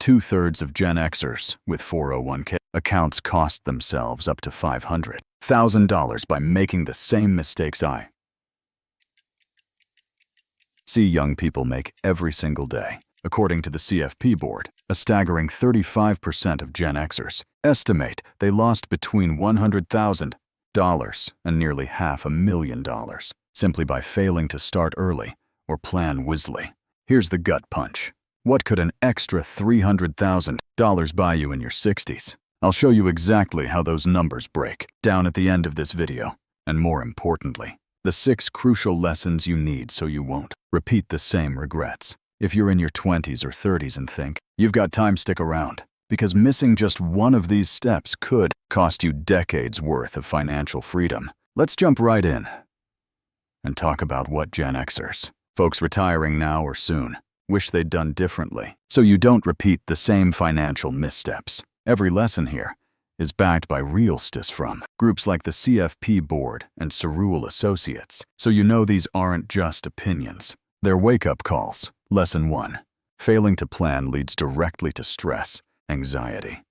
2/3 of Gen Xers with 401k accounts cost themselves up to $500,000 by making the same mistakes I see young people make every single day. According to the CFP board, a staggering 35% of Gen Xers estimate they lost between $100,000 and nearly $500,000 simply by failing to start early or plan wisely. Here's the gut punch. What could an extra $300,000 buy you in your 60s? I'll show you exactly how those numbers break down at the end of this video. And more importantly, the 6 crucial lessons you need so you won't repeat the same regrets. If you're in your 20s or 30s and think you've got time, stick around, because missing just one of these steps could cost you decades worth of financial freedom. Let's jump right in and talk about what Gen Xers, folks retiring now or soon, wish they'd done differently so you don't repeat the same financial missteps. Every lesson here is backed by real stats from groups like the CFP board and Cerule Associates, so you know these aren't just opinions. They're wake-up calls. Lesson 1. Failing to plan leads directly to stress, anxiety.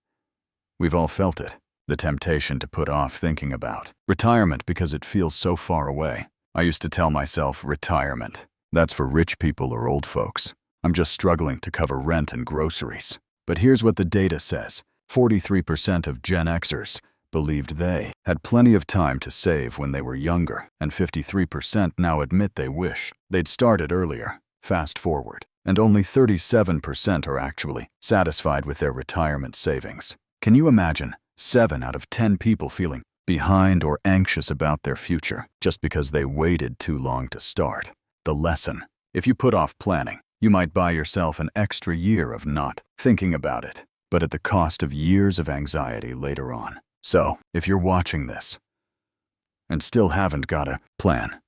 We've all felt it, the temptation to put off thinking about retirement because it feels so far away. I used to tell myself, retirement, that's for rich people or old folks. I'm just struggling to cover rent and groceries. But here's what the data says. 43% of Gen Xers believed they had plenty of time to save when they were younger, and 53% now admit they wish they'd started earlier. Fast forward, and only 37% are actually satisfied with their retirement savings. Can you imagine 7 out of 10 people feeling behind or anxious about their future just because they waited too long to start? The lesson: if you put off planning, you might buy yourself an extra year of not thinking about it, but at the cost of years of anxiety later on. So, if you're watching this and still haven't got a plan,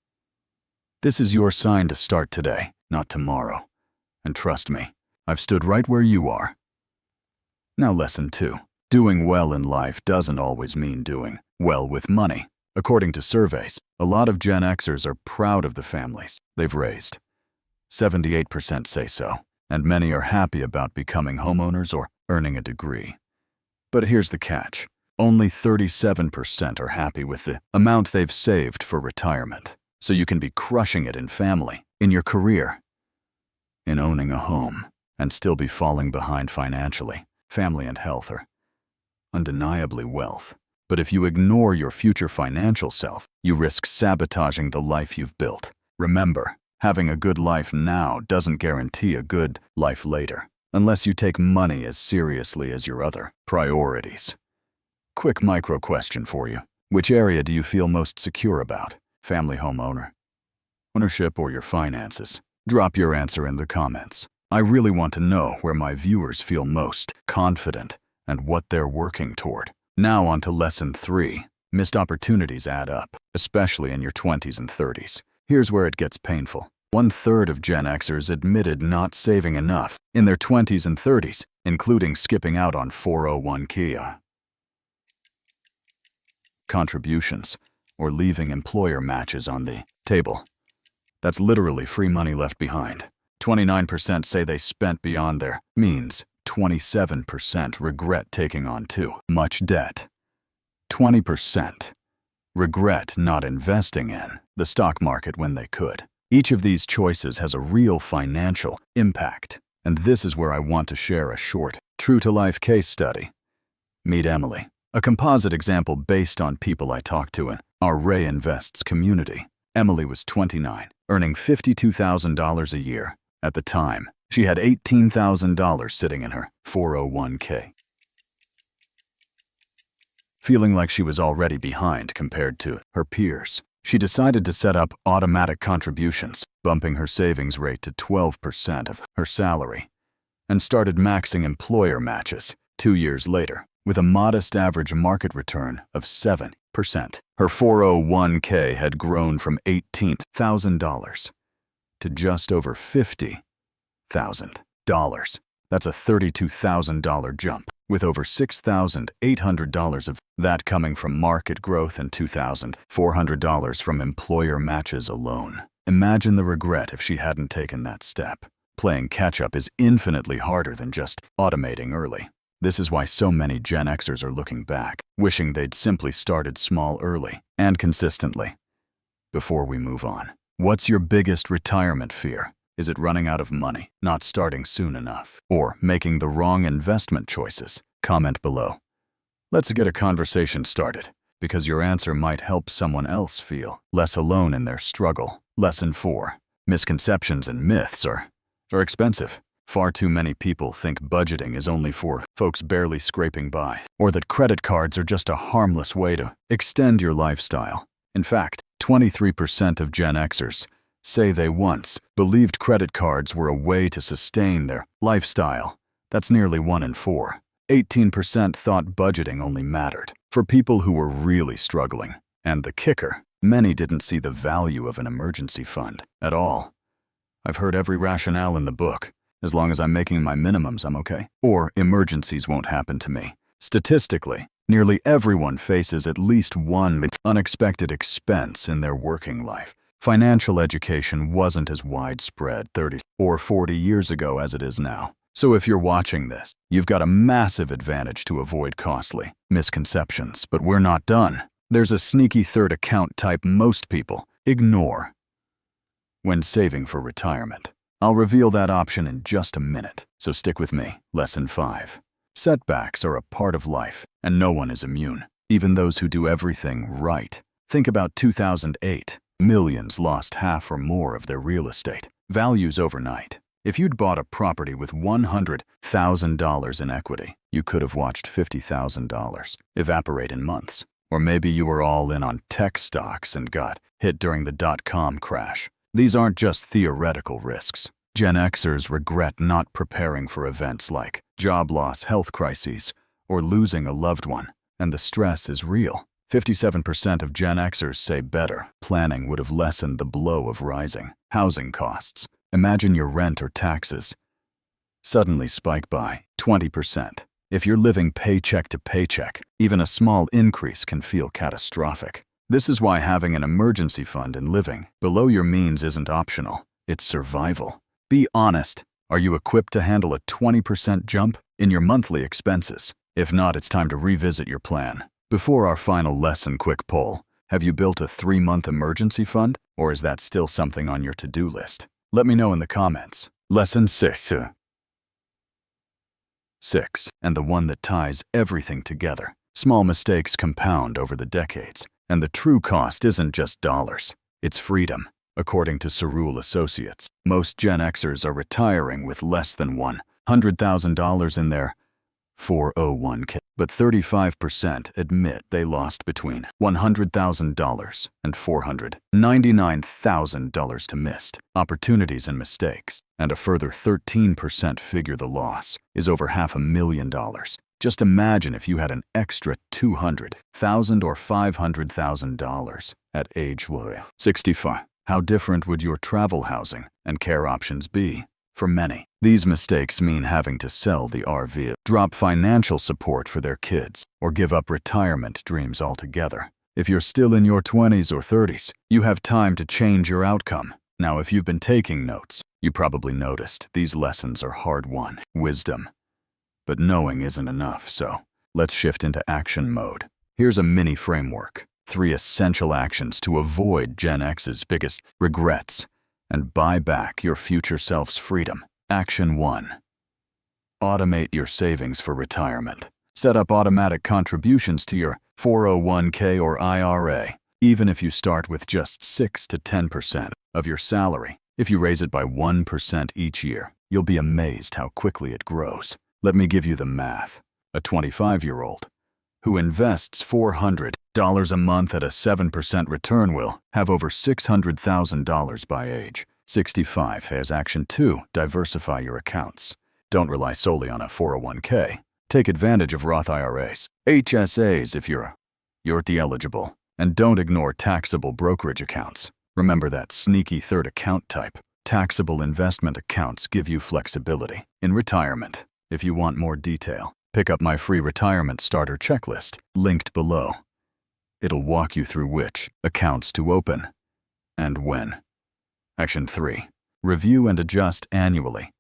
this is your sign to start today, not tomorrow. And trust me, I've stood right where you are. Now, lesson 2. Doing well in life doesn't always mean doing well with money. According to surveys, a lot of Gen Xers are proud of the families they've raised. 78% say so, and many are happy about becoming homeowners or earning a degree. But here's the catch. Only 37% are happy with the amount they've saved for retirement. So you can be crushing it in family, in your career, in owning a home, and still be falling behind financially. Family and health are undeniably wealth. But if you ignore your future financial self, you risk sabotaging the life you've built. Remember, having a good life now doesn't guarantee a good life later, unless you take money as seriously as your other priorities. Quick micro question for you. Which area do you feel most secure about? Family, home ownership, or your finances? Drop your answer in the comments. I really want to know where my viewers feel most confident and what they're working toward. Now on to lesson 3. Missed opportunities add up, especially in your 20s and 30s. Here's where it gets painful. 1/3 of Gen Xers admitted not saving enough in their 20s and 30s, including skipping out on 401k contributions or leaving employer matches on the table. That's literally free money left behind. 29% say they spent beyond their means. 27% regret taking on too much debt. 20% regret not investing in the stock market when they could. Each of these choices has a real financial impact, and this is where I want to share a short, true-to-life case study. Meet Emily, a composite example based on people I talked to in our Ray Invests community. Emily was 29, earning $52,000 a year. At the time, she had $18,000 sitting in her 401k. Feeling like she was already behind compared to her peers, she decided to set up automatic contributions, bumping her savings rate to 12% of her salary, and started maxing employer matches. 2 years later, with a modest average market return of 7%, her 401k had grown from $18,000 to just over $50,000. That's a $32,000 jump, with over $6,800 of that coming from market growth and $2,400 from employer matches alone. Imagine the regret if she hadn't taken that step. Playing catch-up is infinitely harder than just automating early. This is why so many Gen Xers are looking back, wishing they'd simply started small early and consistently. Before we move on, what's your biggest retirement fear? Is it running out of money, not starting soon enough, or making the wrong investment choices? Comment below. Let's get a conversation started, because your answer might help someone else feel less alone in their struggle. Lesson 4. Misconceptions and myths are expensive. Far too many people think budgeting is only for folks barely scraping by, or that credit cards are just a harmless way to extend your lifestyle. In fact, 23% of Gen Xers say they once believed credit cards were a way to sustain their lifestyle. That's nearly 1 in 4. 18% thought budgeting only mattered for people who were really struggling. And the kicker, many didn't see the value of an emergency fund at all. I've heard every rationale in the book. As long as I'm making my minimums, I'm okay. Or emergencies won't happen to me. Statistically, nearly everyone faces at least one unexpected expense in their working life. Financial education wasn't as widespread 30 or 40 years ago as it is now. So if you're watching this, you've got a massive advantage to avoid costly misconceptions. But we're not done. There's a sneaky third account type most people ignore when saving for retirement. I'll reveal that option in just a minute, so stick with me. Lesson 5. Setbacks are a part of life, and no one is immune, even those who do everything right. Think about 2008. Millions lost half or more of their real estate values overnight. If you'd bought a property with $100,000 in equity, you could have watched $50,000 evaporate in months. Or maybe you were all in on tech stocks and got hit during the dot-com crash. These aren't just theoretical risks. Gen Xers regret not preparing for events like job loss, health crises, or losing a loved one, and the stress is real. 57% of Gen Xers say better planning would have lessened the blow of rising housing costs. Imagine your rent or taxes suddenly spike by 20%. If you're living paycheck to paycheck, even a small increase can feel catastrophic. This is why having an emergency fund and living below your means isn't optional. It's survival. Be honest. Are you equipped to handle a 20% jump in your monthly expenses? If not, it's time to revisit your plan. Before our final lesson, quick poll. Have you built a 3-month emergency fund, or is that still something on your to-do list? Let me know in the comments. Lesson 6. And the one that ties everything together. Small mistakes compound over the decades, and the true cost isn't just dollars. It's freedom. According to Cerule Associates, most Gen Xers are retiring with less than $100,000 in their 401k, but 35% admit they lost between $100,000 and $499,000 to missed opportunities and mistakes, and a further 13% figure the loss is over $500,000. Just imagine if you had an extra $200,000 or $500,000 at age 65. How different would your travel, housing, and care options be? For many, these mistakes mean having to sell the RV, drop financial support for their kids, or give up retirement dreams altogether. If you're still in your 20s or 30s, you have time to change your outcome. Now, if you've been taking notes, you probably noticed these lessons are hard-won wisdom. But knowing isn't enough, so let's shift into action mode. Here's a mini framework. 3 essential actions to avoid Gen X's biggest regrets and buy back your future self's freedom. Action 1. Automate your savings for retirement. Set up automatic contributions to your 401k or IRA, even if you start with just 6 to 10% of your salary. If you raise it by 1% each year, you'll be amazed how quickly it grows. Let me give you the math. A 25-year-old who invests $400 a month at a 7% return will have over $600,000 by age 65. As action 2, diversify your accounts. Don't rely solely on a 401k. Take advantage of Roth IRAs, HSAs if you're eligible, and don't ignore taxable brokerage accounts. Remember that sneaky third account type. Taxable investment accounts give you flexibility in retirement. If you want more detail, pick up my free retirement starter checklist, linked below. It'll walk you through which accounts to open and when. Action 3. Review and adjust annually.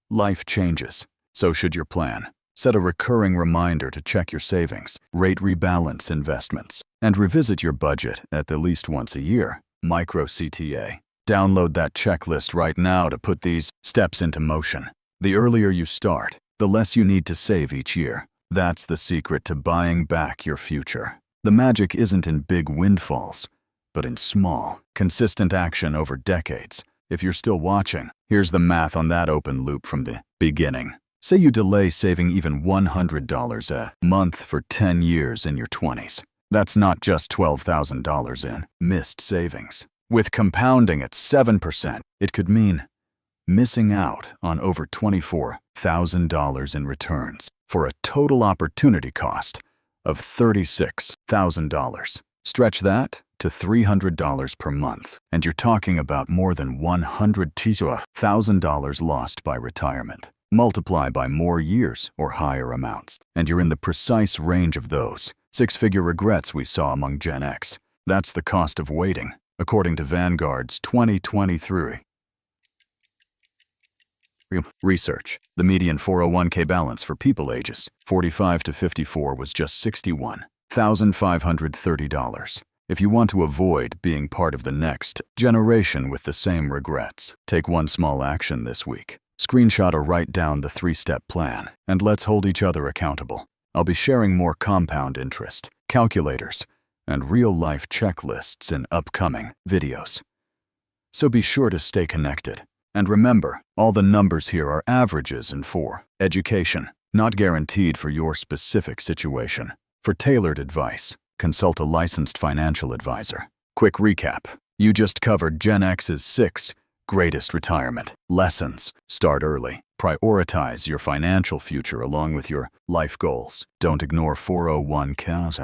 Life changes, so should your plan. Set a recurring reminder to check your savings, rate rebalance investments, and revisit your budget at least once a year. Micro CTA. Download that checklist right now to put these steps into motion. The earlier you start, the less you need to save each year. That's the secret to buying back your future. The magic isn't in big windfalls, but in small, consistent action over decades. If you're still watching, here's the math on that open loop from the beginning. Say you delay saving even $100 a month for 10 years in your 20s. That's not just $12,000 in missed savings. With compounding at 7%, it could mean missing out on over $24,000 in returns for a total opportunity cost of $36,000. Stretch that to $300 per month, and you're talking about more than $100,000 lost by retirement. Multiply by more years or higher amounts, and you're in the precise range of those six-figure regrets we saw among Gen X. That's the cost of waiting, according to Vanguard's 2023 research. The median 401k balance for people ages 45 to 54 was just $61,530. If you want to avoid being part of the next generation with the same regrets, take one small action this week. Screenshot or write down the 3-step plan, and let's hold each other accountable. I'll be sharing more compound interest, calculators, and real-life checklists in upcoming videos. So be sure to stay connected. And remember, all the numbers here are averages and for education, not guaranteed for your specific situation. For tailored advice, consult a licensed financial advisor. Quick recap. You just covered Gen X's 6 greatest retirement lessons. Start early. Prioritize your financial future along with your life goals. Don't ignore 401ks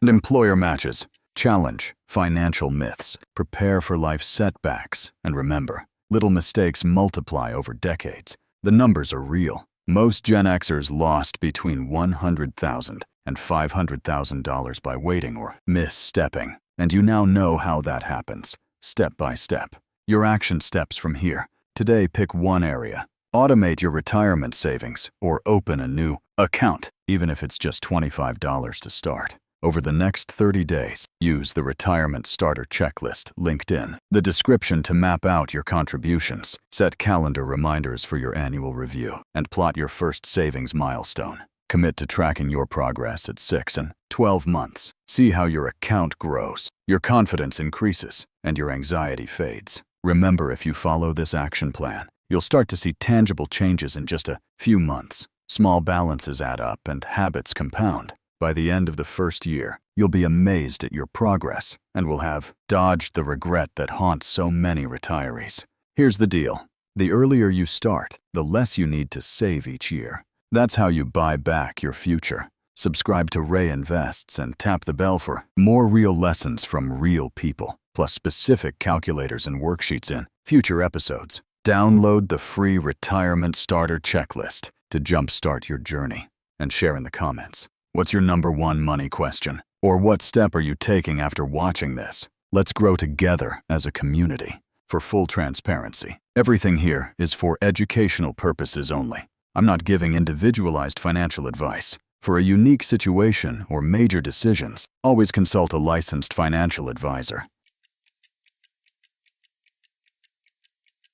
and employer matches. Challenge financial myths. Prepare for life setbacks. And remember, little mistakes multiply over decades. The numbers are real. Most Gen Xers lost between $100,000 and $500,000 by waiting or misstepping. And you now know how that happens, step by step. Your action steps from here. Today, pick one area. Automate your retirement savings or open a new account, even if it's just $25 to start. Over the next 30 days, use the Retirement Starter Checklist linked in the description to map out your contributions, set calendar reminders for your annual review, and plot your first savings milestone. Commit to tracking your progress at 6 and 12 months. See how your account grows, your confidence increases, and your anxiety fades. Remember, if you follow this action plan, you'll start to see tangible changes in just a few months. Small balances add up and habits compound. By the end of the first year, you'll be amazed at your progress and will have dodged the regret that haunts so many retirees. Here's the deal. The earlier you start, the less you need to save each year. That's how you buy back your future. Subscribe to Ray Invests and tap the bell for more real lessons from real people, plus specific calculators and worksheets in future episodes. Download the free Retirement Starter Checklist to jumpstart your journey and share in the comments. What's your #1 money question? Or what step are you taking after watching this? Let's grow together as a community. For full transparency, everything here is for educational purposes only. I'm not giving individualized financial advice. For a unique situation or major decisions, always consult a licensed financial advisor.